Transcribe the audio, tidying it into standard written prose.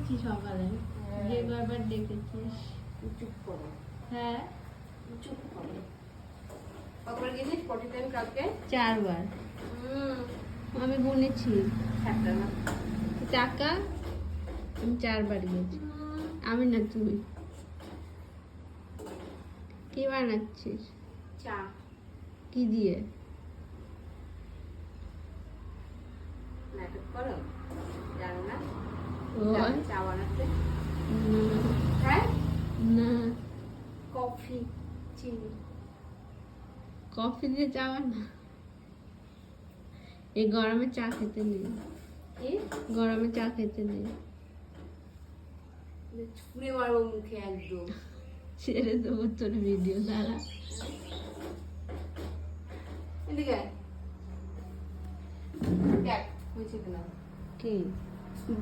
দেখেছি সকালে, যে বারবার ডেকেছিস। চুপ করো। হ্যাঁ, চুপ করো। কতবার গেছিস পটি টাইম কালকে? 4 বার। আমি গুনেছি একটা না টাকা, আমি 4 বার গেছি। আমি না, তুই কি বানাচ্ছিস? চা। কি দিয়ে? নাটক করো, জানো না ওই চা বানাতে? না, হ্যাঁ, না, কফি চিনি। কফি দিয়ে চা বানা? এই গরমে চা খেতে নেই, কি গরমে চা খেতে নেই। ছুঁড়ে মারবো মুখে একদম। ছেড়ে দেবো তোর ভিডিও দ্বারা। এদিকে দেখ হয়েছে কিনা। কি